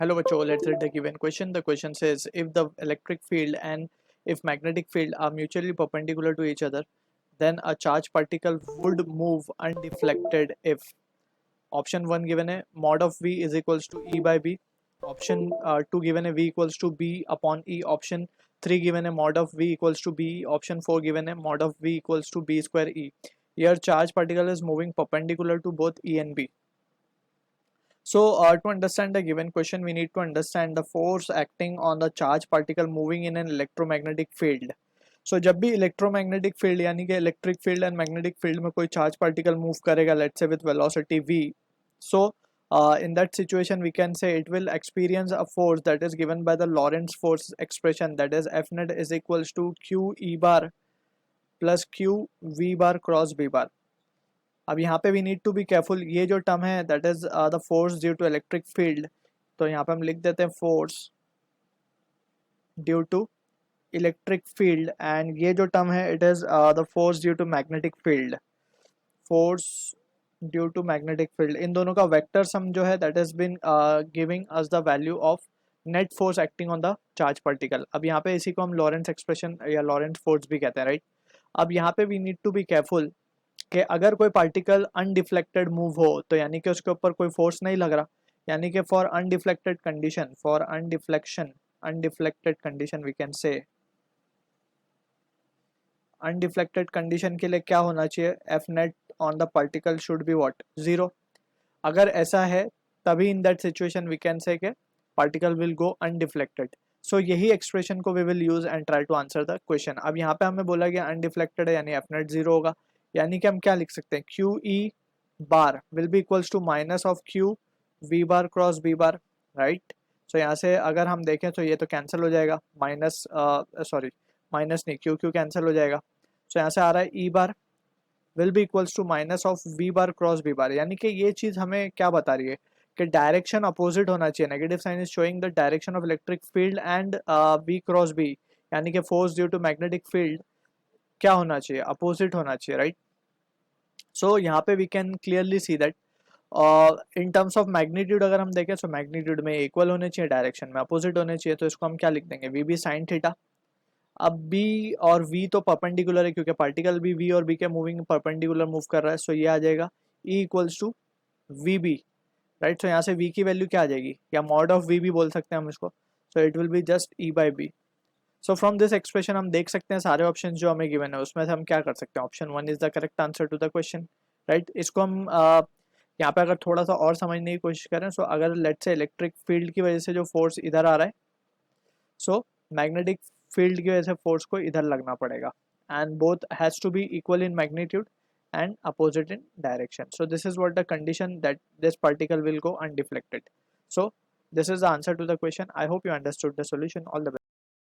Hello, Bacho. Let's read the given question. The question says if the electric field and if magnetic field are mutually perpendicular to each other, then a charged particle would move undeflected if option 1 given a mod of V is equals to E by B, option 2 given a V equals to B upon E, option 3 given a mod of V equals to B, option 4 given a mod of V equals to B square E. Here charged particle is moving perpendicular to both E and B. So to understand the given question, we need to understand the force acting on the charged particle moving in an electromagnetic field. So जब भी electromagnetic field यानी कि electric field and magnetic field में कोई charged particle move करेगा, let's say with velocity v, so in that situation we can say it will experience a force that is given by the Lorentz force expression, that is F net is equals to q e bar plus q v bar cross b bar. अब यहाँ पे we need to be careful, ये जो term है that is the force due to electric field, तो यहाँ पे हम लिख देते हैं force due to electric field, and ये जो टर्म है it is the force due to magnetic field, force due to magnetic field. इन दोनों का वेक्टर सम जो है that is been giving us the value of net force acting on the charge particle. अब यहाँ पे इसी को हम लॉरेंस एक्सप्रेशन या लॉरेंस फोर्स भी कहते हैं, राइट. अब यहाँ पे we need to be careful कि अगर कोई पार्टिकल अनडिफ्लेक्टेड मूव हो तो यानी कि उसके ऊपर कोई फोर्स नहीं लग रहा, यानी कि for undeflected condition, for undeflected condition we can say undeflected condition के लिए क्या होना चाहिए, F net on the particle should be what, zero. अगर ऐसा है तभी in that situation we can say कि particle will go undeflected. So यही एक्सप्रेशन को we will use and try to answer the question. अब यहाँ पे हमें बोला गया अनडिफ्लेक्टेड है यानी एफ नेट जीरो होगा, यानी कि हम क्या लिख सकते हैं, Q E bar will be equals to minus of Q V bar cross B bar, right. So यहाँ से अगर हम देखें तो ये तो कैंसिल हो जाएगा, माइनस सॉरी माइनस नहीं, क्यू क्यू कैंसिल हो जाएगा. सो यहाँ से आ रहा है E bar will be equals to minus of V bar cross B bar, यानी कि ये चीज़ हमें क्या बता रही है कि डायरेक्शन अपोजिट होना चाहिए. Negative sign is showing the direction of electric field and B cross B, यानी कि force due to magnetic field क्या होना चाहिए, अपोजिट होना चाहिए, राइट. सो यहाँ पे we can clearly see that in terms of magnitude अगर हम देखें तो मैग्नीट्यूड में इक्वल होने चाहिए, डायरेक्शन में अपोजिट होने चाहिए, तो इसको हम क्या लिख देंगे, वी बी साइन थीटा. अब b और v तो परपेंडिकुलर है क्योंकि पार्टिकल भी v और b के मूविंग परपेंडिकुलर मूव कर रहा है, सो ये आ जाएगा e equals to V B, right. So यहाँ से v की वैल्यू क्या आ जाएगी, या मॉड ऑफ v भी बोल सकते हैं हम इसको, so it will be just e by B. So from this expression हम देख सकते हैं सारे ऑप्शन जो हमें गिवन है उसमें से हम क्या कर सकते हैं, option 1 is the correct answer to the question, right. इसको हम यहाँ पे अगर थोड़ा सा और समझने की कोशिश करें, सो अगर लेट्स से इलेक्ट्रिक फील्ड की वजह से जो फोर्स इधर आ रहा है, सो मैग्नेटिक फील्ड की वजह से फोर्स को इधर लगना पड़ेगा, and both has to be equal in magnitude and opposite in direction. So this is what the condition that this particle will go undeflected. So this is the answer to the question. I hope you understood the solution. All the best.